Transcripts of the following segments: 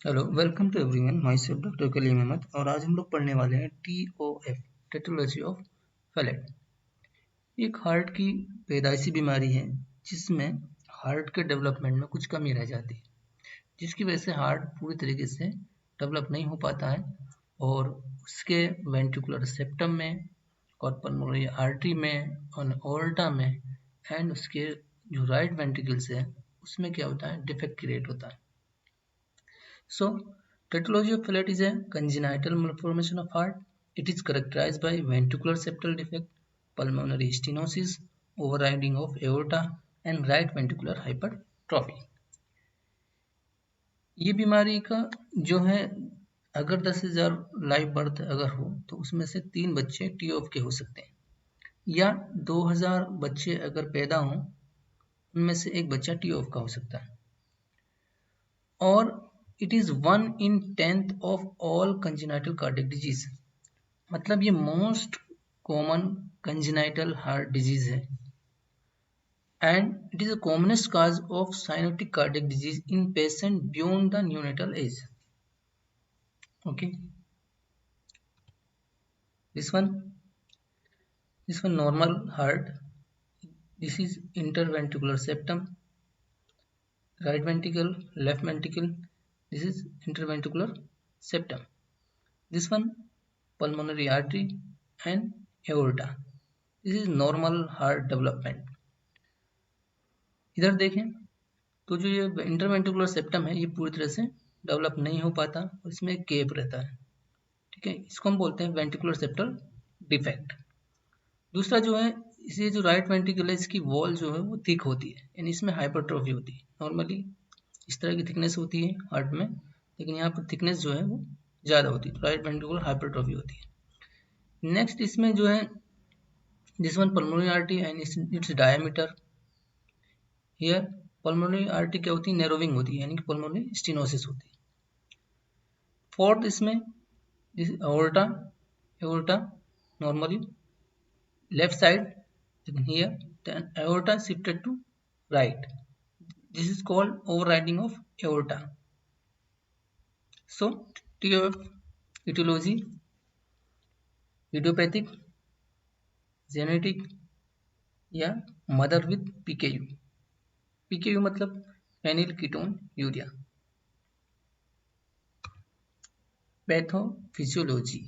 Hello welcome to everyone myself doctor Kaleem Ahmed और आज हम लोग पढ़ने वाले हैं TOF टेट्रोलॉजी ऑफ फैलेट। एक हार्ट की पैदाइशी बीमारी है जिसमें हार्ट के डेवलपमेंट में कुछ कमी रह जाती है, जिसकी वजह से हार्ट पूरी तरीके से डेवलप नहीं हो पाता है और उसके वेंट्रिकुलर सेप्टम में और पल्मोनरी आर्टरी में और ओल्टा में एंड उसके जो राइट वेंट्रिकल्स है उसमें क्या होता है, डिफेक्ट क्रिएट होता है। So, tetralogy of Fallot is a congenital malformation of heart. It is characterized by ventricular septal defect, pulmonary stenosis, overriding of aorta, and right ventricular hypertrophy. ये बीमारी का जो है, अगर 10,000 लाइव बर्थ अगर हो तो उसमें से 3 बच्चे TOF के हो सकते हैं, या 2,000 बच्चे अगर पैदा हों उनमें से एक बच्चा TOF का हो सकता है, और it is 1 in 10th of all congenital cardiac disease. मतलब ये most common congenital heart disease है and it is the commonest cause of cyanotic cardiac disease in patient beyond the neonatal age. Okay, this one normal heart, this is interventricular septum, right ventricle, left ventricle, this is interventricular septum, this one pulmonary artery and aorta, this is normal heart development। इधर देखें तो जो ये interventricular septum है ये पूरी तरह से डेवलप नहीं हो पाता और इसमें एक गैप रहता है, ठीक है, इसको हम बोलते हैं वेंट्रिकुलर सेप्टल डिफेक्ट। दूसरा जो है, इसे जो राइट वेंट्रिकल है इसकी वॉल जो है वो थिक होती है, यानी इसमें हाइपरट्रोफी होती है। नॉर्मली इस तरह की थिकनेस होती है हार्ट में, लेकिन यहाँ पर थिकनेस जो है वो ज़्यादा होती है, तो राइट वेंट्रिकुलर हाइपरट्रोफी होती है। नेक्स्ट इसमें जो है this one pulmonary artery and its diameter, here pulmonary artery क्या होती है, नैरोविंग होती है, यानी कि पल्मोनरी स्टेनोसिस होती है। फोर्थ इसमें this aorta, aorta normally left side, here then aorta shifted to right, this is called overriding of aorta। So TOF etiology, idiopathic, genetic या मदर विद PKU। PKU मतलब phenylketonuria. Pathophysiology,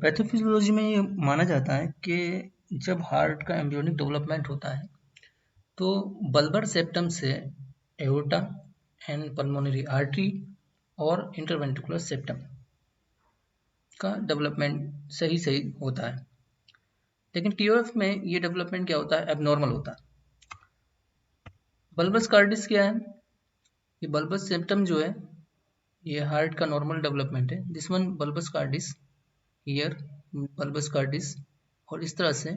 pathophysiology में ये माना जाता है कि जब heart का एम्ब्रियोनिक डेवलपमेंट होता है तो बल्बर सेप्टम से एओर्टा एंड पल्मोनरी आर्टरी और इंटरवेंट्रिकुलर सेप्टम का डेवलपमेंट सही होता है, लेकिन TOF में ये डेवलपमेंट क्या होता है, एबनॉर्मल होता है। बल्बस कार्डिस क्या है, ये बल्बस सेप्टम जो है ये हार्ट का नॉर्मल डेवलपमेंट है, this one bulbus cordis, here bulbus cordis, और इस तरह से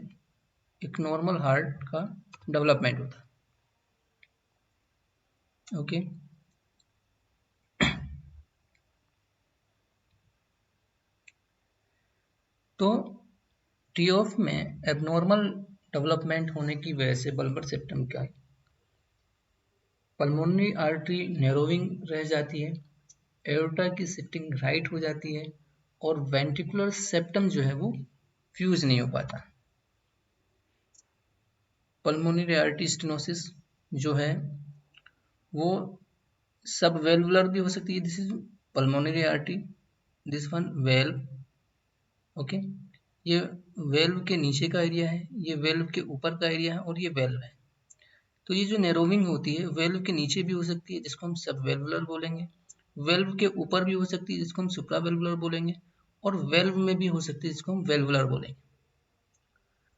एक नॉर्मल हार्ट का डेवलपमेंट होता है। ओके, तो TOF में एबनॉर्मल डेवलपमेंट होने की वजह से बल्बर सेप्टम का पल्मोनरी आर्टरी नैरोविंग रह जाती है, एओर्टा की शिफ्टिंग राइट हो जाती है और वेंट्रिकुलर सेप्टम जो है वो फ्यूज नहीं हो पाता। पल्मोनरी आर्टरी स्टेनोसिस जो है वो सब वेल्वुलर भी हो सकती है, this is pulmonary artery, this one valve. Okay, ये वेल्व के नीचे का एरिया है, ये वेल्व के ऊपर का एरिया है और ये वेल्व है। तो ये जो नैरोविंग होती है वेल्व के नीचे भी हो सकती है जिसको हम सब वेल्वुलर बोलेंगे, वेल्व के ऊपर भी हो सकती है जिसको हम सुप्रा वेल्वुलर बोलेंगे, और वेल्व में भी हो सकती है जिसको हम वेल्वुलर बोलेंगे।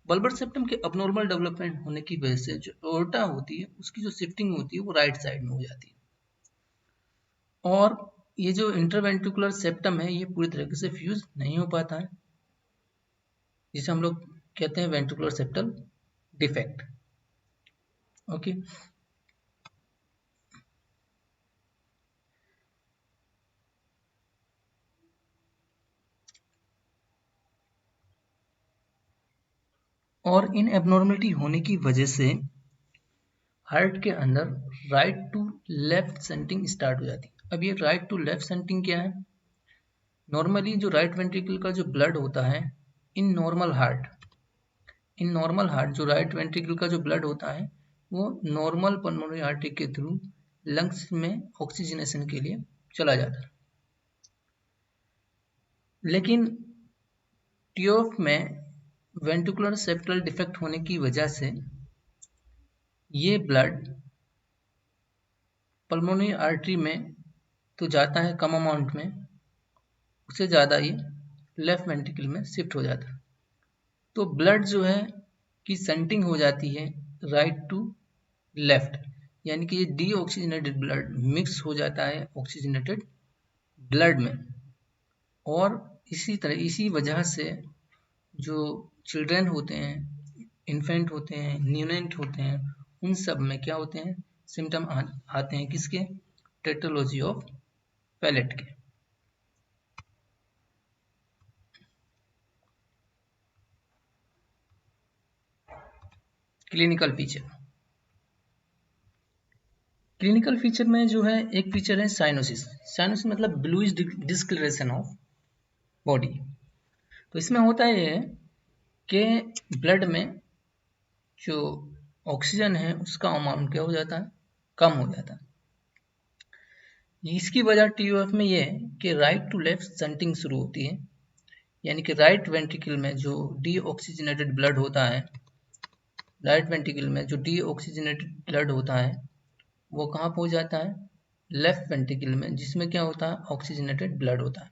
बल्बर सेप्टम के अबनॉर्मल डेवलपमेंट होने की वजह से जो एओर्टा होती है उसकी जो शिफ्टिंग होती है वो राइट साइड में हो जाती है, और ये जो इंटरवेंट्रिकुलर सेप्टम है ये पूरी तरीके से फ्यूज नहीं हो पाता है, जिसे हम लोग कहते हैं वेंट्रिकुलर सेप्टल डिफेक्ट। ओके, और इन एबनॉर्मलिटी होने की वजह से हार्ट के अंदर right to left shunting start हो जाती है। अब ये राइट टू लेफ्ट सेंटिंग क्या है? नॉर्मली जो राइट वेंट्रिकल का जो ब्लड होता है इन नॉर्मल हार्ट जो राइट वेंट्रिकल का जो ब्लड होता है वो नॉर्मल पल्मोनरी आर्टरी के थ्रू लंग्स में ऑक्सीजनेशन के लिए चला जाता है। लेकिन टीओएफ में वेंट्रिकुलर सेप्टल डिफेक्ट होने की वजह से ये ब्लड पल्मोनरी आर्टरी में तो जाता है कम अमाउंट में, उससे ज़्यादा ये लेफ्ट वेंट्रिकल में शिफ्ट हो जाता है। तो ब्लड जो है की सेंटिंग हो जाती है राइट टू लेफ्ट, यानी कि ये डीऑक्सीजनेटेड ब्लड मिक्स हो जाता है ऑक्सीजनेटेड ब्लड में। और इसी वजह से जो चिल्ड्रन होते हैं, इन्फेंट होते हैं, न्यूनेंट होते हैं, उन सब में क्या होते हैं सिम्टम आते हैं किसके? टेट्रोलॉजी ऑफ फैलेट के। क्लिनिकल फीचर में जो है एक फीचर है साइनोसिस मतलब ब्लूइश डिस्कलरेशन ऑफ बॉडी। तो इसमें होता है ये कि ब्लड में जो ऑक्सीजन है उसका अमाउंट क्या हो जाता है? कम हो जाता है। इसकी वजह टीओएफ में ये है कि राइट टू लेफ्ट शंटिंग शुरू होती है, यानी कि राइट वेंट्रिकल में जो डीऑक्सीजनेटेड ब्लड होता है, वो कहाँ पहुँच जाता है? लेफ्ट वेंट्रिकल में, जिसमें क्या होता है? ऑक्सीजनेटेड ब्लड होता है।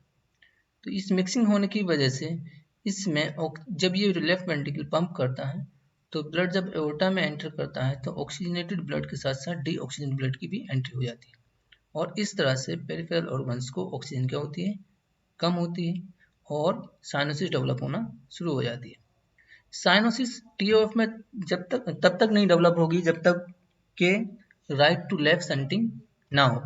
तो इस मिक्सिंग होने की वजह से इसमें जब ये लेफ्ट वेंट्रिकल पंप करता है तो ब्लड जब एओर्टा में एंटर करता है तो ऑक्सीजनेटेड ब्लड के साथ साथ डीऑक्सीजन ब्लड की भी एंट्री हो जाती है, और इस तरह से पेरिफेरल ऑर्गन्स को ऑक्सीजन क्या होती है? कम होती है, और साइनोसिस डेवलप होना शुरू हो जाती है। साइनोसिस टीओएफ में तब तक नहीं डेवलप होगी जब तक के राइट टू लेफ्ट शंटिंग ना हो।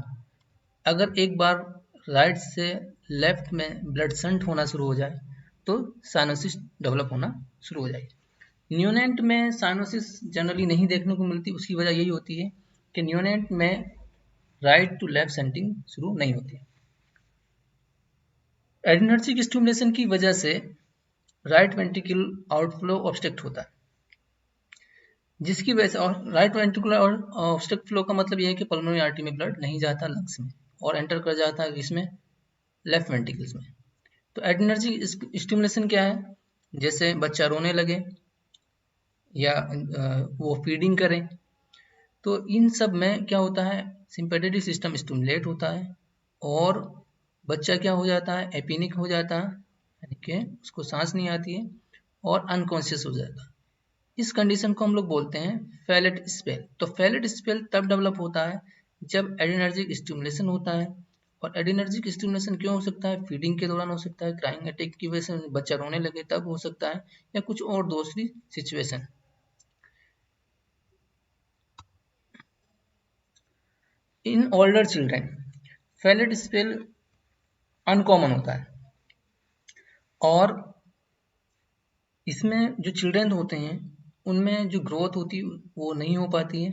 अगर एक बार राइट से लेफ्ट में ब्लड शंट होना शुरू हो जाए तो साइनोसिस डेवलप होना शुरू हो जाएगी। न्यूनेंट में साइनोसिस जनरली नहीं देखने को मिलती। उसकी वजह यही होती है कि न्यूनेंट में राइट टू लेफ्ट शंटिंग शुरू नहीं होती। एड्रेनर्जिक स्टिमुलेशन की वजह से राइट वेंट्रिकल आउटफ्लो ऑब्स्ट्रक्ट होता है, जिसकी वजह से, और राइट वेंट्रिकुलर ऑब्स्ट्रक्ट फ्लो का मतलब यह है कि पल्मोनरी आर्टरी में ब्लड नहीं जाता लंग्स में और एंटर कर जाता है इसमें लेफ्ट वेंट्रिकल्स में। तो एड्रेनर्जिक स्टिमुलेशन क्या है? जैसे बच्चा रोने लगे या वो फीडिंग करें, तो इन सब में क्या होता है? सिंपैथेटिक सिस्टम स्टिमुलेट होता है और बच्चा क्या हो जाता है? एपिनिक हो जाता है, यानी कि उसको सांस नहीं आती है और अनकॉन्शियस हो जाता है। इस कंडीशन को हम लोग बोलते हैं फैलेट स्पेल। तो फैलेट स्पेल तब डेवलप होता है जब एड्रेनर्जिक स्टिमुलेशन होता है। और एड्रेनर्जिक स्टिमुलेशन क्यों हो सकता है? फीडिंग के दौरान हो सकता है, क्राइंग अटैक की वजह से बच्चा रोने लगे तब हो सकता है, या कुछ और दूसरी situation. In older children Fallot spell uncommon होता है, और इसमें जो चिल्ड्रन होते हैं उनमें जो ग्रोथ होती है वो नहीं हो पाती है,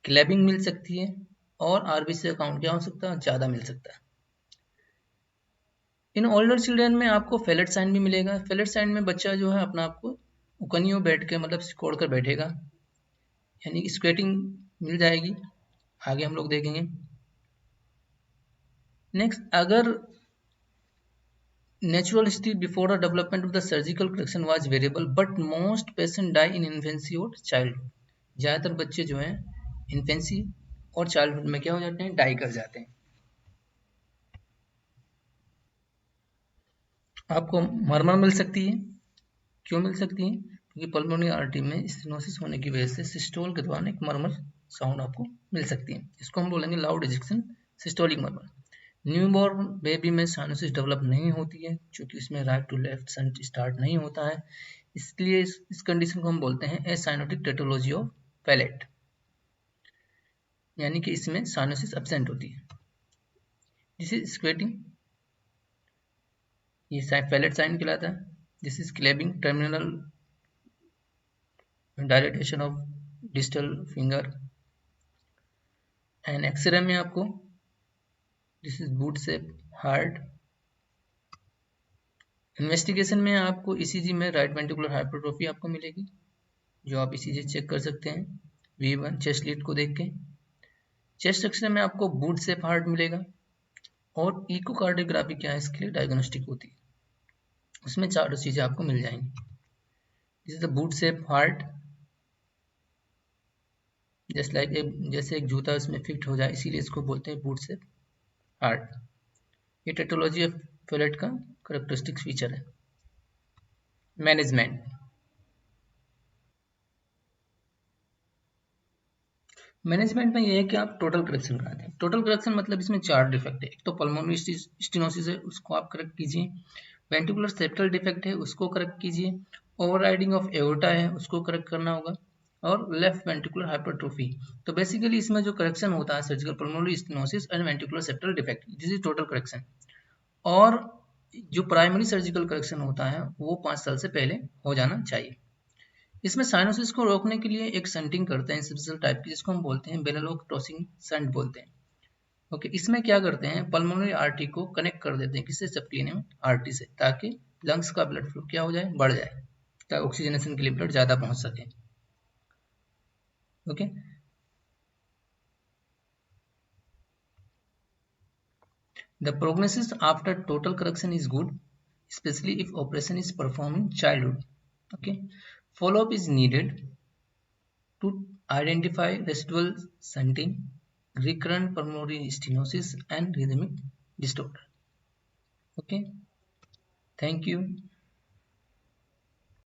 क्लैबिंग मिल सकती है, और आरबीसी काउंट क्या हो सकता है? ज़्यादा मिल सकता है। इन ओल्डर चिल्ड्रन में आपको फैलेट साइन भी मिलेगा। फैलेट साइन में बच्चा जो है अपना आपको उकनियों बैठ के मतलब सिकोड़ कर बैठेगा, यानी स्क्वेटिंग मिल जाएगी। आगे हम लोग देखेंगे। नेक्स्ट, अगर natural history before the development of the surgical correction was variable but most patient die in infancy और childhood। ज़्यादातर बच्चे जो हैं इन्फेंसी और चाइल्डहुड में क्या हो जाते हैं? डाई कर जाते हैं। आपको मरमर मिल सकती है। क्यों मिल सकती है? क्योंकि पल्मोनरी आर्टरी में स्टेनोसिस होने की वजह से सिस्टोल के दौरान एक मरमर साउंड आपको मिल सकती है। इसको हम बोलेंगे loud ejection systolic murmur. Newborn baby में साइनोसिस डेवलप नहीं होती है क्योंकि इसमें right to left shunt start नहीं होता है, इसलिए इस कंडीशन को हम बोलते हैं एसाइनोटिक टेट्रोलॉजी ऑफ फैलेट, यानी कि इसमें साइनोसिस एब्सेंट होती है। दिस इज स्क्वेटिंग, ये फैलेट साइन कहलाता है। This is clubbing, terminal dilatation of distal finger and X ray में आपको this is boot shape heart. Investigation में आपको ईसीजी में राइट वेंट्रिकुलर हाइपरट्रोफी आपको मिलेगी, जो आप ईसीजी चेक कर सकते हैं V1 चेस्ट लीड को देख के। चेस्ट एक्सरे में आपको बूट शेप हार्ट मिलेगा, और इकोकार्डियोग्राफी क्या है इसके लिए डायग्नोस्टिक होती है, उसमें चारों चीजें आपको मिल जाएंगी। This is the boot shape heart, just like जैसे एक जूता इसमें फिट हो जाए, इसीलिए इसको बोलते हैं बूट शेप हार्ट। ये टेटोलॉजी ऑफ फेलेट का करेक्टरिस्टिक फीचर है। मैनेजमेंट में ये है कि आप टोटल करेक्शन कराते हैं। टोटल करेक्शन मतलब इसमें 4 डिफेक्ट है। एक तो पल्मोनरी स्टेनोसिस है, उसको आप करेक्ट कीजिए। वेंट्रिकुलर सेप्टल डिफेक्ट है, उसको करेक्ट कीजिए। ओवरराइडिंग ऑफ एओर्टा है, उसको करेक्ट करना होगा। और लेफ्ट वेंट्रिकुलर हाइपरट्रोफी। तो बेसिकली इसमें जो करेक्शन होता है surgical pulmonary stenosis and ventricular septal defect, this is total correction. और जो प्राइमरी सर्जिकल करेक्शन होता है वो 5 साल से पहले हो जाना चाहिए। इसमें साइनोसिस को रोकने के लिए एक शंटिंग करते हैं स्पेशल टाइप की, जिसको हम बोलते हैं बेनेलोक्टोसिन शंट बोलते हैं। ओके, इसमें क्या करते हैं, पल्मोनरी आर्टरी को कनेक्ट कर देते हैं किससे, सबक्लिनियम आर्टरी से, ताकि लंग्स का ब्लड फ्लो क्या हो जाए, बढ़ जाए, ताकि ऑक्सीजनेशन के लिए ब्लड ज्यादा पहुंच सके। Okay, the prognosis after total correction is good, especially if operation is performed in childhood. Okay, follow up is needed to identify residual shunting, recurrent pulmonary stenosis and rhythmic disorder. Okay, thank you.